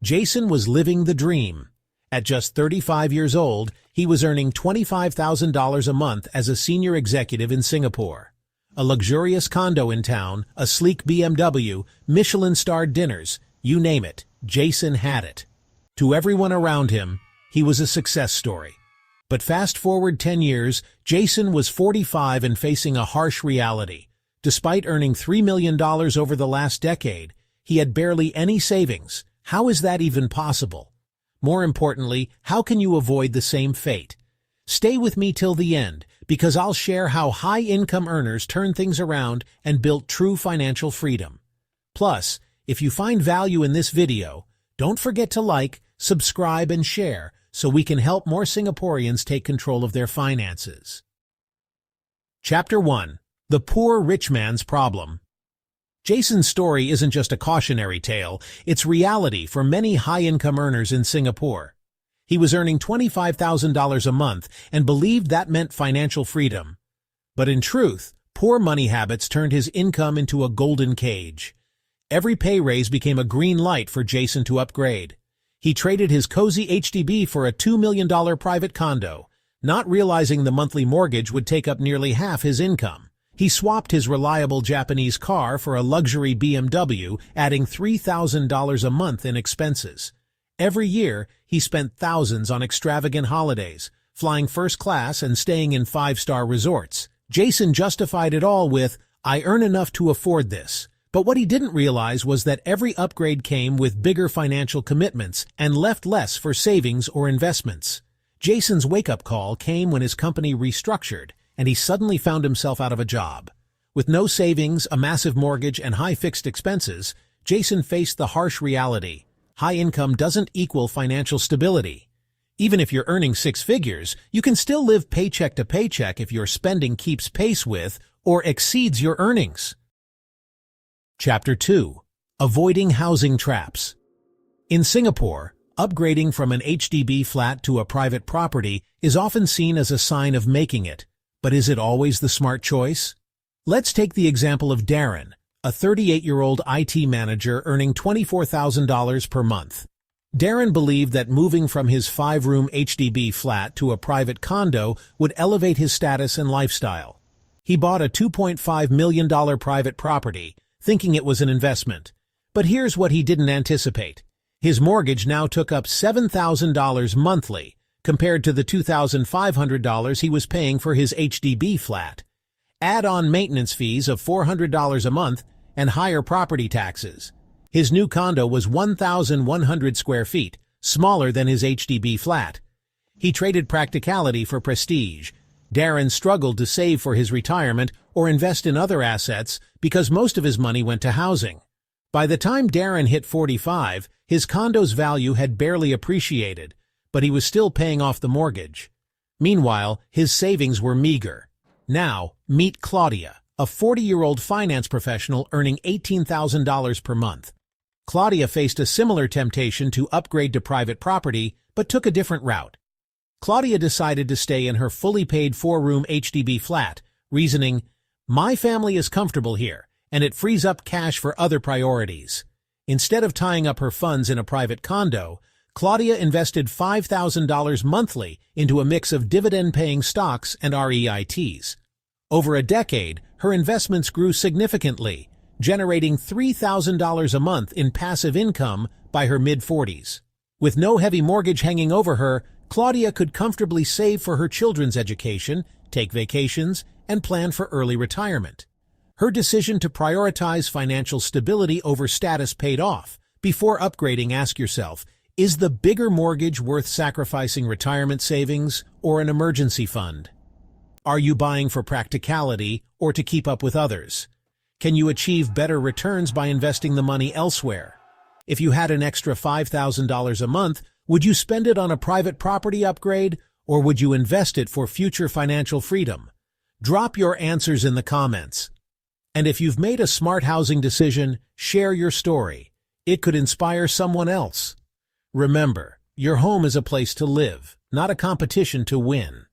Jason was living the dream. At just 35 years old, he was earning $25,000 a month as a senior executive in Singapore. A luxurious condo in town, a sleek BMW, Michelin-starred dinners, you name it, Jason had it. To everyone around him, he was a success story. But fast forward 10 years, Jason was 45 and facing a harsh reality. Despite earning $3 million over the last decade, he had barely any savings. How is that even possible? More importantly, how can you avoid the same fate? Stay with me till the end, because I'll share how high-income earners turned things around and built true financial freedom. Plus, if you find value in this video, don't forget to like, subscribe, and share so we can help more Singaporeans take control of their finances. Chapter 1. The Poor Rich Man's Problem. Jason's story isn't just a cautionary tale, it's reality for many high-income earners in Singapore. He was earning $25,000 a month and believed that meant financial freedom. But in truth, poor money habits turned his income into a golden cage. Every pay raise became a green light for Jason to upgrade. He traded his cozy HDB for a $2 million private condo, not realizing the monthly mortgage would take up nearly half his income. He swapped his reliable Japanese car for a luxury BMW, adding $3,000 a month in expenses. Every year, he spent thousands on extravagant holidays, flying first class and staying in five-star resorts. Jason justified it all with, "I earn enough to afford this." But what he didn't realize was that every upgrade came with bigger financial commitments and left less for savings or investments. Jason's wake-up call came when his company restructured, and he suddenly found himself out of a job. With no savings, a massive mortgage, and high fixed expenses, Jason faced the harsh reality. High income doesn't equal financial stability. Even if you're earning six figures, you can still live paycheck to paycheck if your spending keeps pace with or exceeds your earnings. Chapter 2. Avoiding Housing Traps. In Singapore, upgrading from an HDB flat to a private property is often seen as a sign of making it. But is it always the smart choice? Let's take the example of Darren, a 38-year-old IT manager earning $24,000 per month. Darren believed that moving from his 5-room HDB flat to a private condo would elevate his status and lifestyle. He bought a $2.5 million private property, thinking it was an investment. But here's what he didn't anticipate. His mortgage now took up $7,000 monthly, compared to the $2,500 he was paying for his HDB flat. Add on maintenance fees of $400 a month and higher property taxes. His new condo was 1,100 square feet, smaller than his HDB flat. He traded practicality for prestige. Darren struggled to save for his retirement or invest in other assets because most of his money went to housing. By the time Darren hit 45, his condo's value had barely appreciated, but he was still paying off the mortgage. Meanwhile, his savings were meager. Now, meet Claudia, a 40-year-old finance professional earning $18,000 per month. Claudia faced a similar temptation to upgrade to private property, but took a different route. Claudia decided to stay in her fully paid 4-room HDB flat, reasoning, "My family is comfortable here, and it frees up cash for other priorities." Instead of tying up her funds in a private condo, Claudia invested $5,000 monthly into a mix of dividend-paying stocks and REITs. Over a decade, her investments grew significantly, generating $3,000 a month in passive income by her mid-40s. With no heavy mortgage hanging over her, Claudia could comfortably save for her children's education, take vacations, and plan for early retirement. Her decision to prioritize financial stability over status paid off. Before upgrading, ask yourself, is the bigger mortgage worth sacrificing retirement savings or an emergency fund? Are you buying for practicality or to keep up with others? Can you achieve better returns by investing the money elsewhere? If you had an extra $5,000 a month, would you spend it on a private property upgrade, or would you invest it for future financial freedom? Drop your answers in the comments. And if you've made a smart housing decision, share your story. It could inspire someone else. Remember, your home is a place to live, not a competition to win.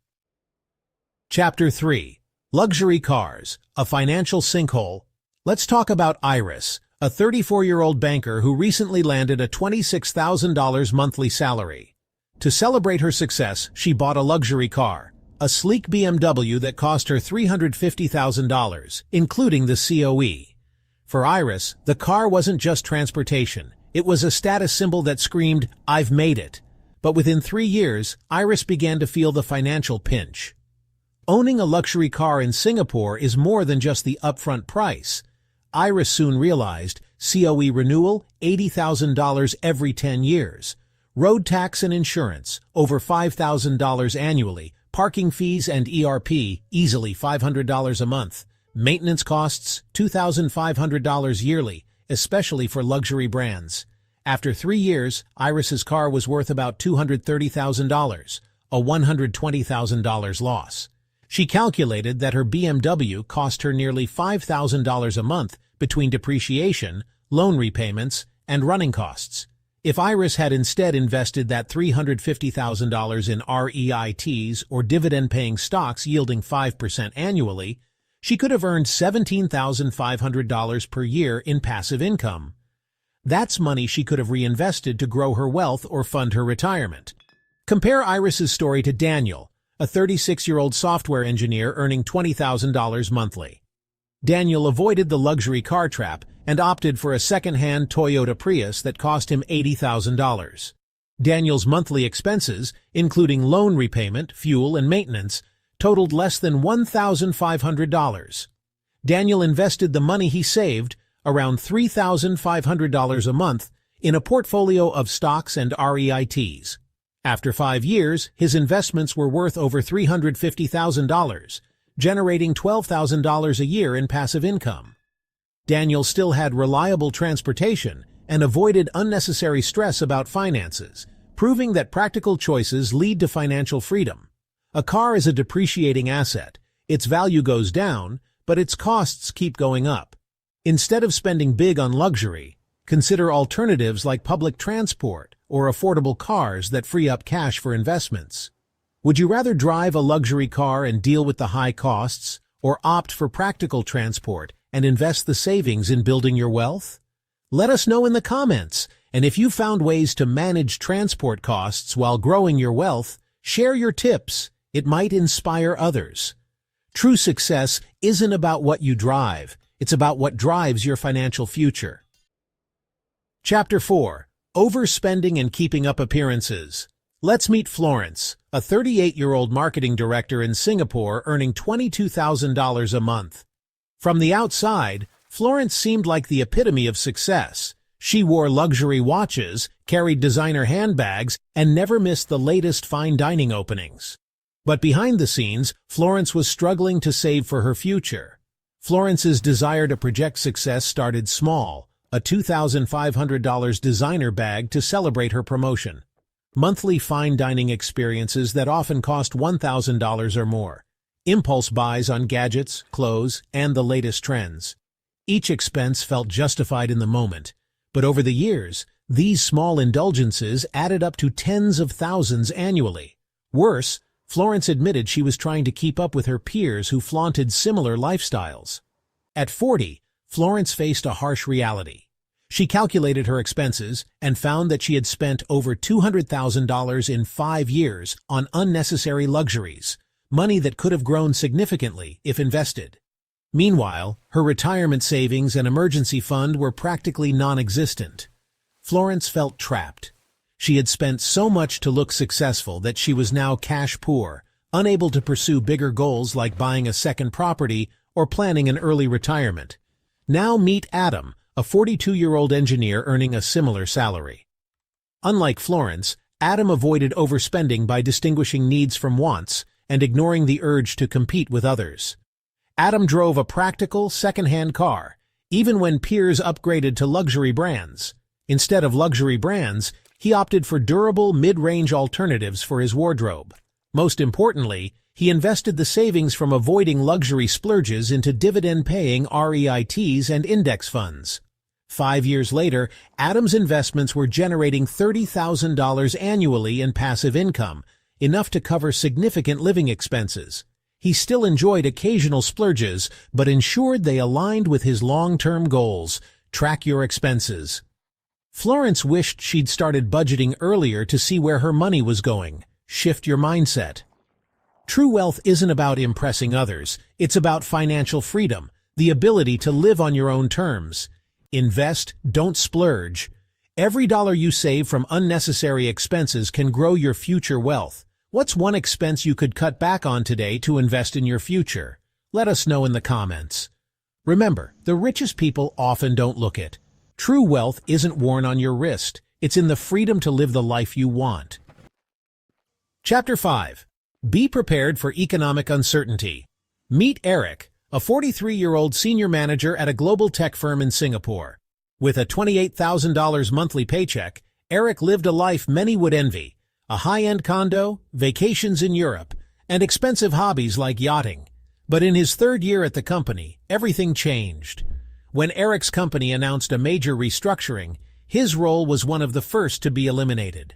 Chapter 3. Luxury Cars, a Financial Sinkhole. Let's talk about Iris, a 34-year-old banker who recently landed a $26,000 monthly salary. To celebrate her success, she bought a luxury car, a sleek BMW that cost her $350,000, including the COE. For Iris, the car wasn't just transportation. It was a status symbol that screamed, "I've made it." But within 3 years, Iris began to feel the financial pinch. Owning a luxury car in Singapore is more than just the upfront price. Iris soon realized COE renewal, $80,000 every 10 years. Road tax and insurance, over $5,000 annually. Parking fees and ERP, easily $500 a month. Maintenance costs, $2,500 yearly, especially for luxury brands. After 3 years, Iris's car was worth about $230,000, a $120,000 loss. She calculated that her BMW cost her nearly $5,000 a month between depreciation, loan repayments, and running costs. If Iris had instead invested that $350,000 in REITs or dividend-paying stocks yielding 5% annually, she could have earned $17,500 per year in passive income. That's money she could have reinvested to grow her wealth or fund her retirement. Compare Iris's story to Daniel, a 36-year-old software engineer earning $20,000 monthly. Daniel avoided the luxury car trap and opted for a second-hand Toyota Prius that cost him $80,000. Daniel's monthly expenses, including loan repayment, fuel, and maintenance, totaled less than $1,500. Daniel invested the money he saved, around $3,500 a month, in a portfolio of stocks and REITs. After 5 years, his investments were worth over $350,000, generating $12,000 a year in passive income. Daniel still had reliable transportation and avoided unnecessary stress about finances, proving that practical choices lead to financial freedom. A car is a depreciating asset. Its value goes down, but its costs keep going up. Instead of spending big on luxury, consider alternatives like public transport or affordable cars that free up cash for investments. Would you rather drive a luxury car and deal with the high costs, or opt for practical transport and invest the savings in building your wealth? Let us know in the comments, and if you found ways to manage transport costs while growing your wealth, share your tips. It might inspire others. True success isn't about what you drive, it's about what drives your financial future. Chapter 4. Overspending and Keeping Up Appearances. Let's meet Florence, a 38-year-old marketing director in Singapore earning $22,000 a month. From the outside, Florence seemed like the epitome of success. She wore luxury watches, carried designer handbags, and never missed the latest fine dining openings. But behind the scenes, Florence was struggling to save for her future. Florence's desire to project success started small, a $2,500 designer bag to celebrate her promotion. Monthly fine dining experiences that often cost $1,000 or more. Impulse buys on gadgets, clothes, and the latest trends. Each expense felt justified in the moment, but over the years, these small indulgences added up to tens of thousands annually. Worse, Florence admitted she was trying to keep up with her peers who flaunted similar lifestyles. At 40, Florence faced a harsh reality. She calculated her expenses and found that she had spent over $200,000 in 5 years on unnecessary luxuries, money that could have grown significantly if invested. Meanwhile, her retirement savings and emergency fund were practically non-existent. Florence felt trapped. She had spent so much to look successful that she was now cash poor, unable to pursue bigger goals like buying a second property or planning an early retirement. Now meet Adam, a 42-year-old engineer earning a similar salary. Unlike Florence, Adam avoided overspending by distinguishing needs from wants and ignoring the urge to compete with others. Adam drove a practical, second-hand car, even when peers upgraded to luxury brands. Instead of luxury brands, he opted for durable, mid-range alternatives for his wardrobe. Most importantly, he invested the savings from avoiding luxury splurges into dividend-paying REITs and index funds. 5 years later, Adam's investments were generating $30,000 annually in passive income, enough to cover significant living expenses. He still enjoyed occasional splurges, but ensured they aligned with his long-term goals, track your expenses. Florence wished she'd started budgeting earlier to see where her money was going. Shift your mindset. True wealth isn't about impressing others, it's about financial freedom, the ability to live on your own terms. Invest, don't splurge. Every dollar you save from unnecessary expenses can grow your future wealth. What's one expense you could cut back on today to invest in your future? Let us know in the comments. Remember, the richest people often don't look it. True wealth isn't worn on your wrist, it's in the freedom to live the life you want. Chapter 5. Be prepared for economic uncertainty. Meet Eric, a 43-year-old senior manager at a global tech firm in Singapore. With a $28,000 monthly paycheck, Eric lived a life many would envy. A high-end condo, vacations in Europe, and expensive hobbies like yachting. But in his third year at the company, everything changed. When Eric's company announced a major restructuring, his role was one of the first to be eliminated.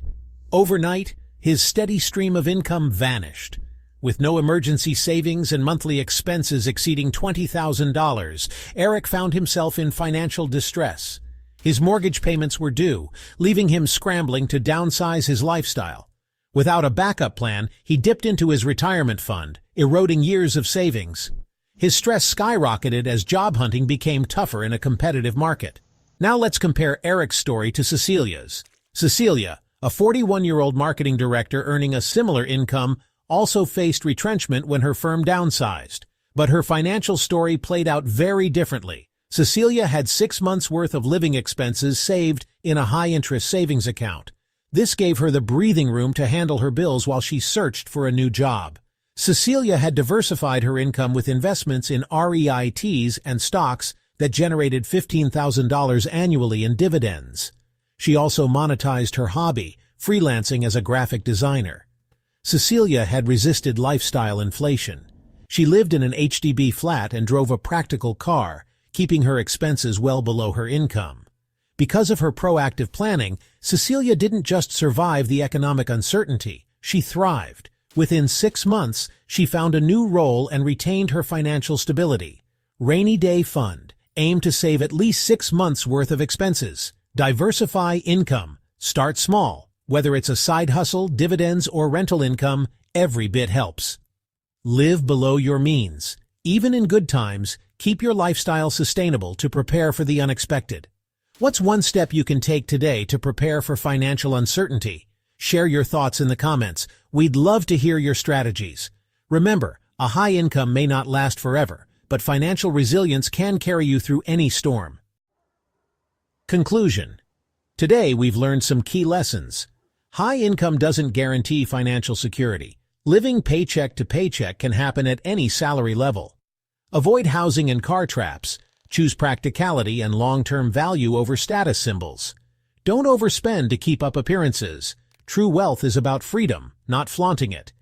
Overnight, his steady stream of income vanished. With no emergency savings and monthly expenses exceeding $20,000, Eric found himself in financial distress. His mortgage payments were due, leaving him scrambling to downsize his lifestyle. Without a backup plan, he dipped into his retirement fund, eroding years of savings. His stress skyrocketed as job hunting became tougher in a competitive market. Now let's compare Eric's story to Cecilia's. Cecilia, a 41-year-old marketing director earning a similar income, also faced retrenchment when her firm downsized. But her financial story played out very differently. Cecilia had 6 months' worth of living expenses saved in a high-interest savings account. This gave her the breathing room to handle her bills while she searched for a new job. Cecilia had diversified her income with investments in REITs and stocks that generated $15,000 annually in dividends. She also monetized her hobby, freelancing as a graphic designer. Cecilia had resisted lifestyle inflation. She lived in an HDB flat and drove a practical car, keeping her expenses well below her income. Because of her proactive planning, Cecilia didn't just survive the economic uncertainty, she thrived. Within 6 months, she found a new role and retained her financial stability. Rainy Day Fund. Aim to save at least 6 months' worth of expenses. Diversify income. Start small. Whether it's a side hustle, dividends, or rental income, every bit helps. Live below your means. Even in good times, keep your lifestyle sustainable to prepare for the unexpected. What's one step you can take today to prepare for financial uncertainty? Share your thoughts in the comments. We'd love to hear your strategies. Remember, a high income may not last forever, but financial resilience can carry you through any storm. Conclusion. Today we've learned some key lessons. High income doesn't guarantee financial security. Living paycheck to paycheck can happen at any salary level. Avoid housing and car traps. Choose practicality and long-term value over status symbols. Don't overspend to keep up appearances. True wealth is about freedom, not flaunting it.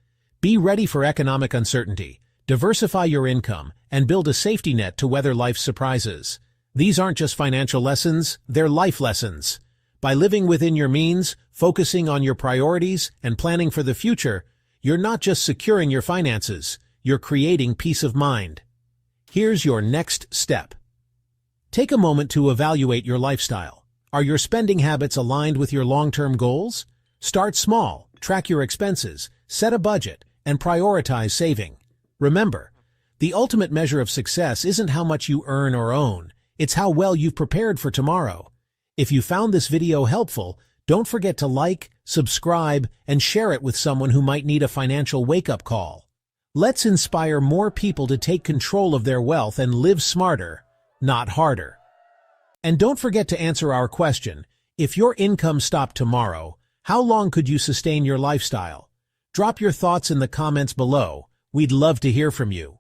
Be ready for economic uncertainty. Diversify your income and build a safety net to weather life's surprises. These aren't just financial lessons, they're life lessons. By living within your means, focusing on your priorities, and planning for the future, you're not just securing your finances, you're creating peace of mind. Here's your next step. Take a moment to evaluate your lifestyle. Are your spending habits aligned with your long-term goals? Start small, track your expenses, set a budget, and prioritize saving. Remember, the ultimate measure of success isn't how much you earn or own, it's how well you've prepared for tomorrow. If you found this video helpful, don't forget to like, subscribe, and share it with someone who might need a financial wake-up call. Let's inspire more people to take control of their wealth and live smarter, not harder. And don't forget to answer our question, if your income stopped tomorrow, how long could you sustain your lifestyle? Drop your thoughts in the comments below. We'd love to hear from you.